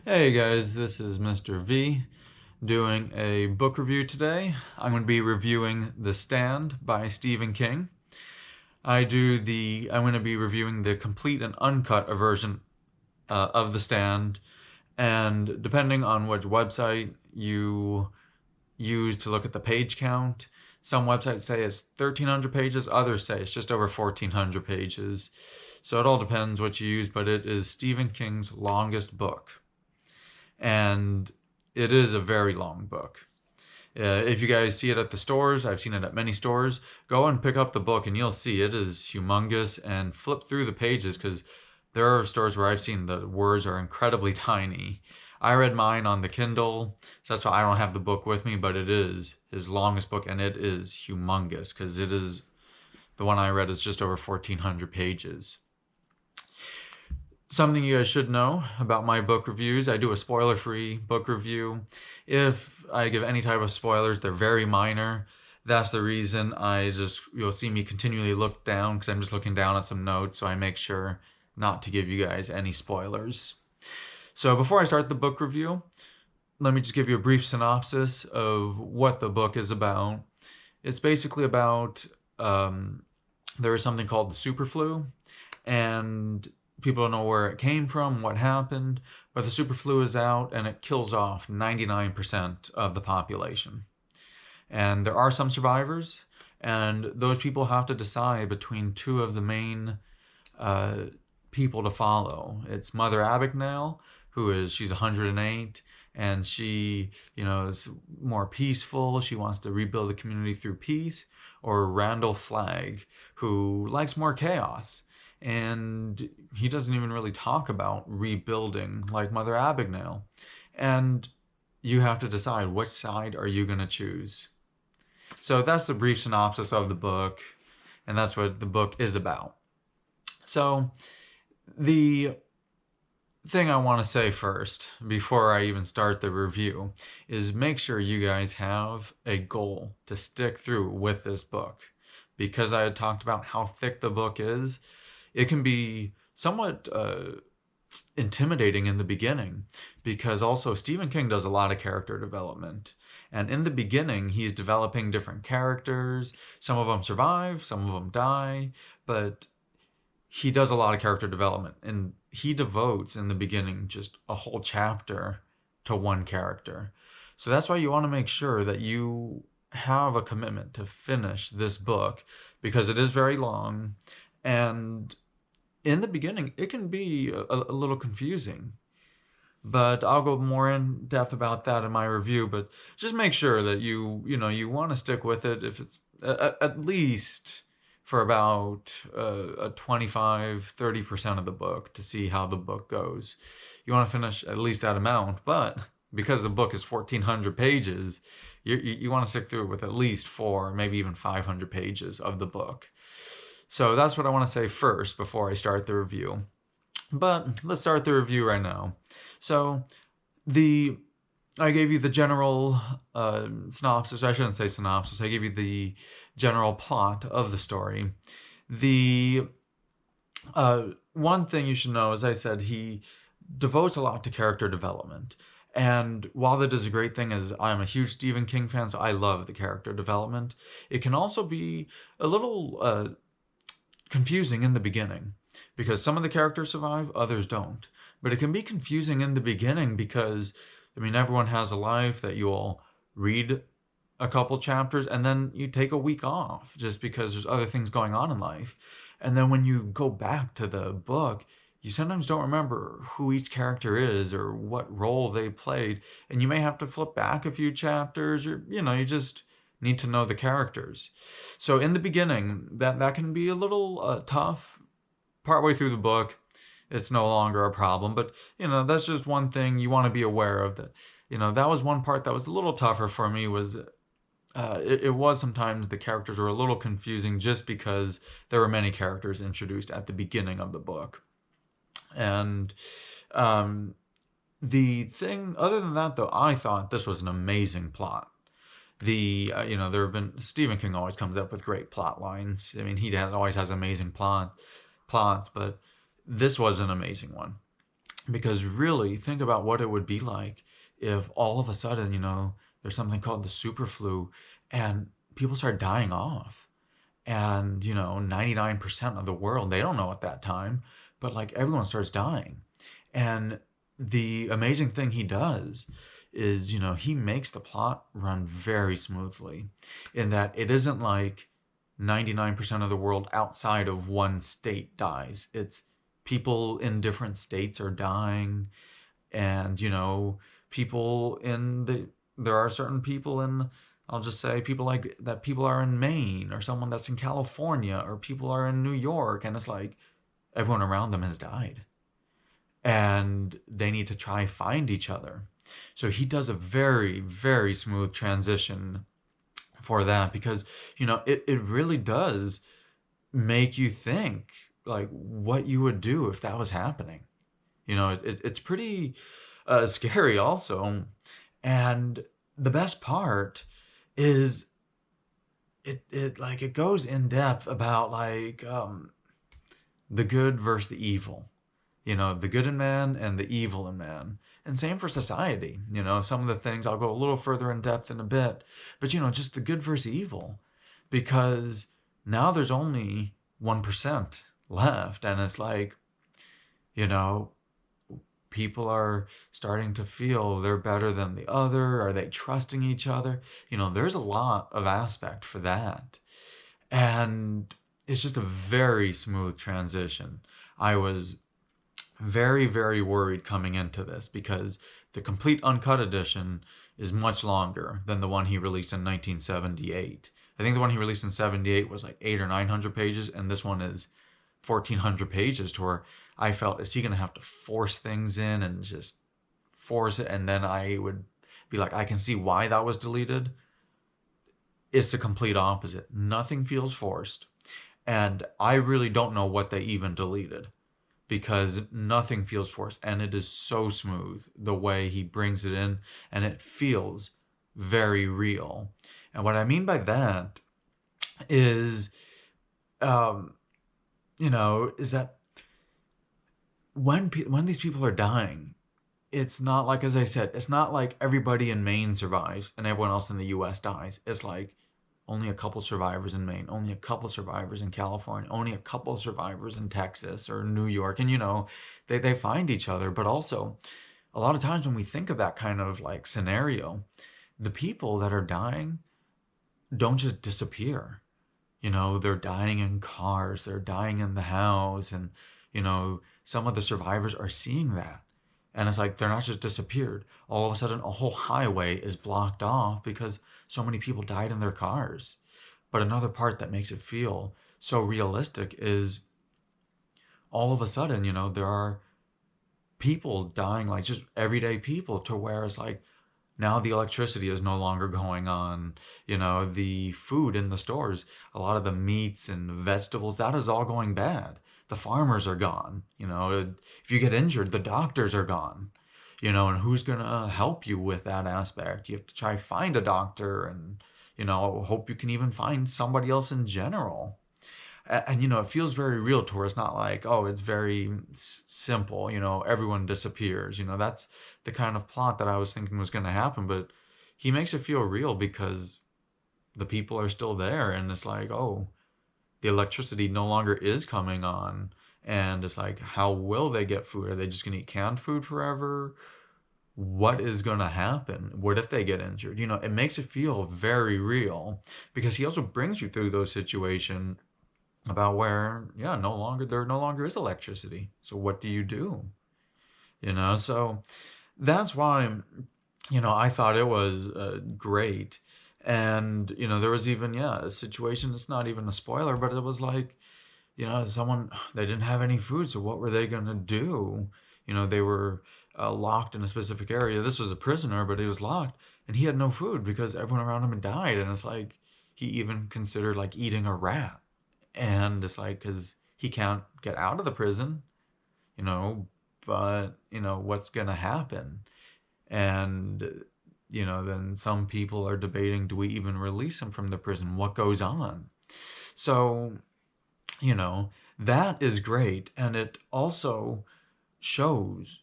Hey guys, this is Mr. V doing a book review today. I'm going to be reviewing The Stand by Stephen King. I'm going to be reviewing the complete and uncut version of The Stand, and depending on which website you use to look at the page count, some websites say it's 1,300 pages, others say it's just over 1,400 pages. So it all depends what you use, but it is Stephen King's longest book. And it is a very long book. If you guys see it at the stores, I've seen it at many stores, go and pick up the book and you'll see it is humongous, and flip through the pages because there are stores where I've seen the words are incredibly tiny. I read mine on the Kindle, so that's why I don't have the book with me, but it is his longest book and it is humongous because it is the one I read is just over 1,400 pages. Something you guys should know about my book reviews: I do a spoiler-free book review. If I give any type of spoilers, they're very minor. That's the reason you'll see me continually look down because I'm just looking down at some notes, so I make sure not to give you guys any spoilers. So before I start the book review, let me just give you a brief synopsis of what the book is about. It's basically about there is something called the superflu, and people don't know where it came from, what happened, but the superflu is out and it kills off 99% of the population. And there are some survivors, and those people have to decide between two of the main uh, people to follow. It's Mother Abigail, she's 108, and she, is more peaceful. She wants to rebuild the community through peace. Or Randall Flagg, who likes more chaos, and he doesn't even really talk about rebuilding like Mother Abigail. And you have to decide which side are you going to choose. So that's the brief synopsis of the book, and that's what the book is about. So the thing I want to say first, before I even start the review, is make sure you guys have a goal to stick through with this book. Because I had talked about how thick the book is, it can be somewhat intimidating in the beginning, because also Stephen King does a lot of character development. And in the beginning, he's developing different characters. Some of them survive, some of them die, but he does a lot of character development, and he devotes in the beginning just a whole chapter to one character. So that's why you want to make sure that you have a commitment to finish this book, because it is very long, and in the beginning it can be a little confusing. But I'll go more in depth about that in my review. But just make sure that you want to stick with it, if it's at least for about 25-30% of the book, to see how the book goes. You want to finish at least that amount, but because the book is 1,400 pages, you want to stick through it with at least 4, maybe even 500 pages of the book. So that's what I want to say first before I start the review. But let's start the review right now. So the I gave you the general synopsis. I shouldn't say synopsis. I gave you the general plot of the story. The one thing you should know, as I said, he devotes a lot to character development. And while that is a great thing, as I'm a huge Stephen King fan, so I love the character development, it can also be a little confusing in the beginning, because some of the characters survive, others don't. But it can be confusing in the beginning because, I mean, everyone has a life that you'll read a couple chapters and then you take a week off just because there's other things going on in life. And then when you go back to the book, you sometimes don't remember who each character is or what role they played. And you may have to flip back a few chapters, or, you just need to know the characters. So in the beginning, that can be a little tough. Partway through the book, it's no longer a problem. But, that's just one thing you want to be aware of. That was one part that was a little tougher for me, was it was sometimes the characters were a little confusing just because there were many characters introduced at the beginning of the book. And the thing, other than that, though, I thought this was an amazing plot. There have been, Stephen King always comes up with great plot lines. I mean, always has amazing plots, but this was an amazing one. Because really, think about what it would be like if all of a sudden, there's something called the super flu and people start dying off. And, 99% of the world, they don't know at that time, but like everyone starts dying. And the amazing thing he does is, he makes the plot run very smoothly in that it isn't like 99% of the world outside of one state dies. It's people in different states are dying, and people in there are certain people in, I'll just say, people like that, people are in Maine, or someone that's in California, or people are in New York, and it's like everyone around them has died and they need to try find each other. So he does a very, very smooth transition for that, because it really does make you think like what you would do if that was happening. It's pretty scary also. And the best part is it goes in depth about like the good versus the evil. The good in man and the evil in man. And same for society. Some of the things I'll go a little further in depth in a bit, but just the good versus evil, because now there's only 1% left, and it's like, you know, people are starting to feel they're better than the other. Are they trusting each other? There's a lot of aspect for that. And it's just a very smooth transition. I was very, very worried coming into this because the complete uncut edition is much longer than the one he released in 1978. I think the one he released in 78 was like 8 or 900 pages, and this one is 1,400 pages, to where I felt, is he going to have to force things in and just force it? And then I would be like, I can see why that was deleted. It's the complete opposite. Nothing feels forced. And I really don't know what they even deleted, because nothing feels forced. And it is so smooth the way he brings it in, and it feels very real. And what I mean by that is, um, is that when these people are dying, it's not like, as I said, it's not like everybody in Maine survives and everyone else in the U.S. dies. It's like only a couple survivors in Maine, only a couple survivors in California, only a couple survivors in Texas or New York, and they find each other. But also, a lot of times when we think of that kind of like scenario, the people that are dying don't just disappear. They're dying in cars, they're dying in the house, and some of the survivors are seeing that. And it's like they're not just disappeared. All of a sudden, a whole highway is blocked off because so many people died in their cars. But another part that makes it feel so realistic is all of a sudden, there are people dying, like just everyday people, to where it's like now the electricity is no longer going on. The food in the stores, a lot of the meats and vegetables, that is all going bad. The farmers are gone. If you get injured, the doctors are gone. And who's going to help you with that aspect? You have to try find a doctor, and hope you can even find somebody else in general. And it feels very real to where it's not like, oh, it's very simple, everyone disappears. That's the kind of plot that I was thinking was going to happen. But he makes it feel real because the people are still there, and it's like, oh, the electricity no longer is coming on. And it's like, how will they get food? Are they just going to eat canned food forever? What is going to happen? What if they get injured? It makes it feel very real, because he also brings you through those situations about where, yeah, there no longer is electricity. So what do you do? So that's why, I thought it was great. And there was even, yeah, a situation, it's not even a spoiler, but it was like, someone, they didn't have any food, so what were they gonna do? They were locked in a specific area. This was a prisoner, but he was locked, and he had no food because everyone around him had died. And it's like he even considered like eating a rat. And it's like, because he can't get out of the prison, you know but what's gonna happen? And then some people are debating, do we even release him from the prison? What goes on? So you know that is great, and it also shows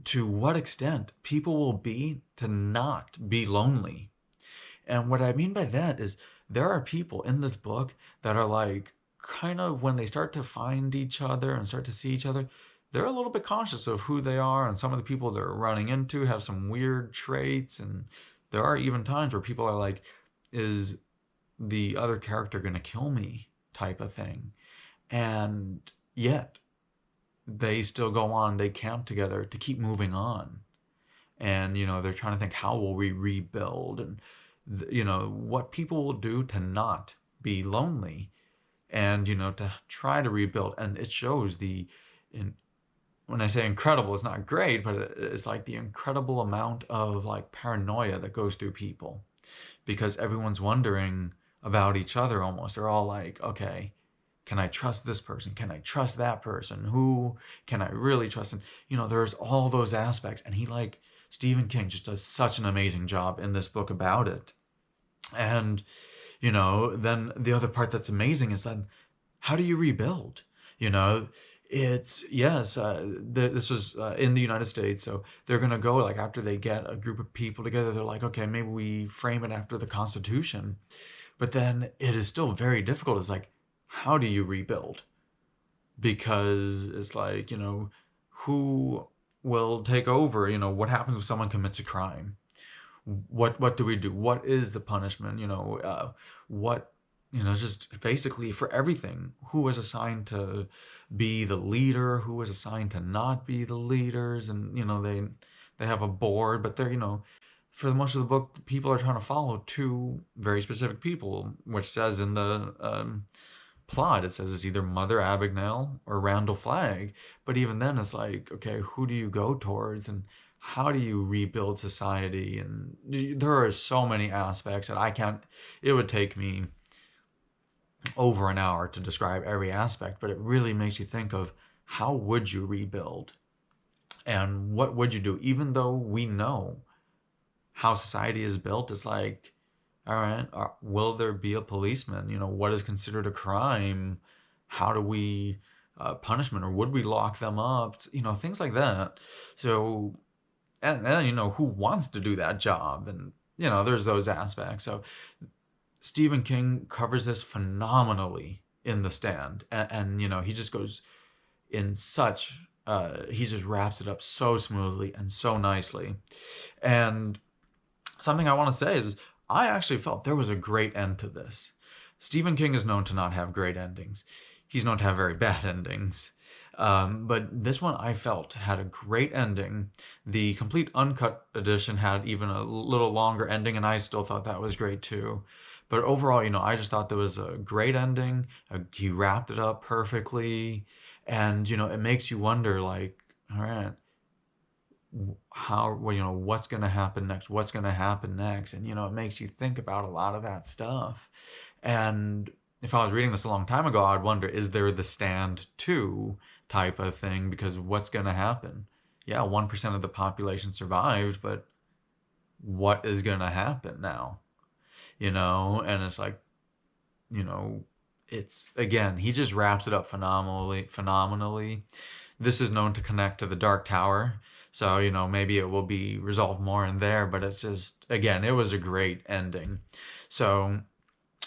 to what extent people will be to not be lonely. And what I mean by that is there are people in this book that are like, kind of when they start to find each other and start to see each other, they're a little bit conscious of who they are. And some of the people they're running into have some weird traits. And there are even times where people are like, is the other character going to kill me type of thing. And yet they still go on, they camp together to keep moving on. And, they're trying to think, how will we rebuild? And, what people will do to not be lonely and, to try to rebuild. And it shows in, when I say incredible, it's not great, but it's like the incredible amount of like paranoia that goes through people because everyone's wondering about each other almost. They're all like, okay, can I trust this person? Can I trust that person? Who can I really trust? And there's all those aspects, and Stephen King just does such an amazing job in this book about it. And then the other part that's amazing is then how do you rebuild? You know, it's yes. This was in the United States, so they're gonna go like after they get a group of people together. They're like, okay, maybe we frame it after the Constitution, but then it is still very difficult. It's like, how do you rebuild? Because it's like, who will take over? What happens if someone commits a crime? What do we do? What is the punishment? What just basically for everything. Who is assigned to be the leader? Who is assigned to not be the leaders? And they have a board, but they're for the most of the book, people are trying to follow two very specific people, which says in the plot, it says it's either Mother Abigail or Randall Flagg. But even then, it's like, okay, who do you go towards, and how do you rebuild society? And there are so many aspects that I can't. It would take me over an hour to describe every aspect, but it really makes you think of how would you rebuild and what would you do, even though we know how society is built. It's like, all right, will there be a policeman? What is considered a crime? How do we punishment, or would we lock them up? Things like that. So, and who wants to do that job? And there's those aspects. So Stephen King covers this phenomenally in The Stand, and he just goes in such. He just wraps it up so smoothly and so nicely. And something I want to say is I actually felt there was a great end to this. Stephen King is known to not have great endings. He's known to have very bad endings. But this one I felt had a great ending. The complete uncut edition had even a little longer ending, and I still thought that was great too. But overall, I just thought there was a great ending. He wrapped it up perfectly, and it makes you wonder, like, all right, how well, what's going to happen next, what's going to happen next, and it makes you think about a lot of that stuff. And if I was reading this a long time ago, I'd wonder, is there the Stand 2 type of thing? Because what's going to happen? Yeah, 1% of the population survived, but what is going to happen now? And it's like, you know it's, again, he just wraps it up phenomenally. This is known to connect to the Dark Tower, so maybe it will be resolved more in there, but it's just, again, it was a great ending. So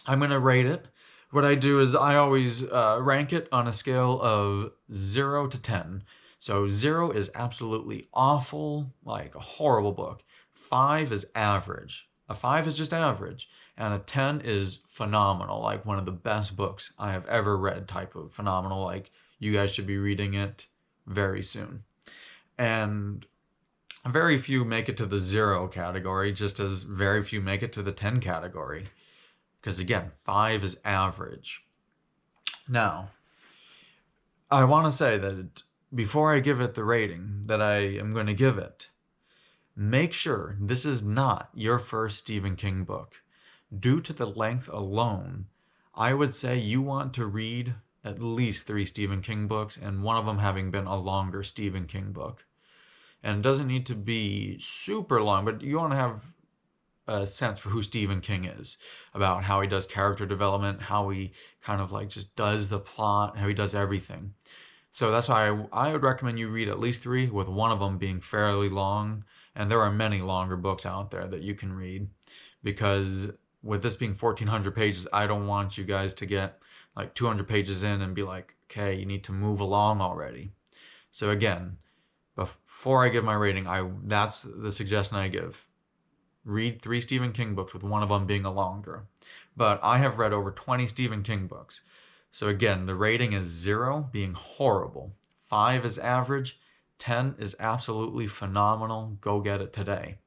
I'm going to rate it. What I do is I always rank it on a scale of 0 to 10. So 0 is absolutely awful, like a horrible book. 5 is average. A 5 is just average. And a 10 is phenomenal, like one of the best books I have ever read, type of phenomenal, like you guys should be reading it very soon. And very few make it to the 0 category, just as very few make it to the 10 category. Because again, 5 is average. Now, I want to say that before I give it the rating that I am going to give it, make sure this is not your first Stephen King book. Due to the length alone, I would say you want to read at least 3 Stephen King books, and one of them having been a longer Stephen King book. And it doesn't need to be super long, but you want to have a sense for who Stephen King is, about how he does character development, how he kind of like just does the plot, how he does everything. So that's why I would recommend you read at least three, with one of them being fairly long. And there are many longer books out there that you can read, because with this being 1,400 pages, I don't want you guys to get like 200 pages in and be like, okay, you need to move along already. So again, before I give my rating, that's the suggestion I give. Read three Stephen King books, with one of them being a longer. But I have read over 20 Stephen King books. So again, the rating is 0, being horrible. 5 is average. 10 is absolutely phenomenal. Go get it today.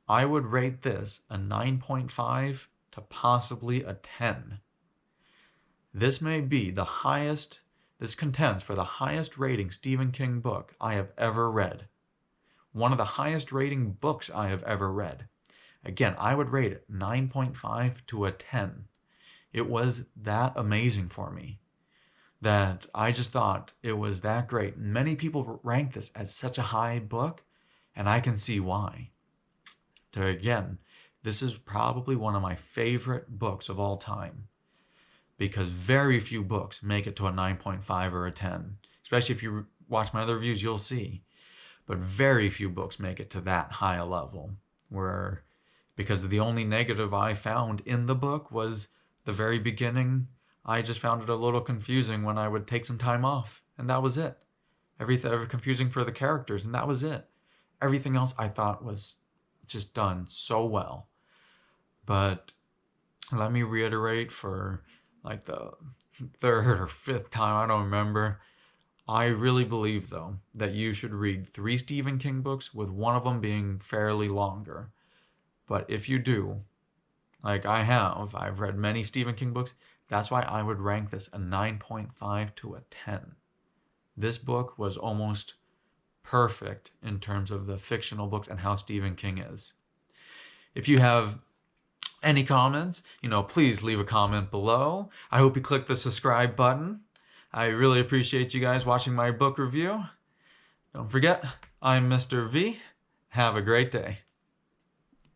I would rate this a 9.5 to possibly a 10. This may be the highest, this contends for the highest rating Stephen King book I have ever read. One of the highest rating books I have ever read. Again, I would rate it 9.5 to a 10. It was that amazing for me that I just thought it was that great. Many people rank this as such a high book, and I can see why. So again, this is probably one of my favorite books of all time, because very few books make it to a 9.5 or a 10. Especially if you watch my other reviews, you'll see. But very few books make it to that high a level, where, because the only negative I found in the book was the very beginning. I just found it a little confusing when I would take some time off, and that was it. Everything confusing for the characters, and that was it. Everything else I thought was just done so well. But let me reiterate for like the third or fifth time, I don't remember. I really believe, though, that you should read three Stephen King books, with one of them being fairly longer. But if you do, like I've read many Stephen King books. That's why I would rank this a 9.5 to a 10. This book was almost perfect in terms of the fictional books and how Stephen King is. If you have any comments, please leave a comment below. I hope you click the subscribe button. I really appreciate you guys watching my book review. Don't forget, I'm Mr. V. Have a great day.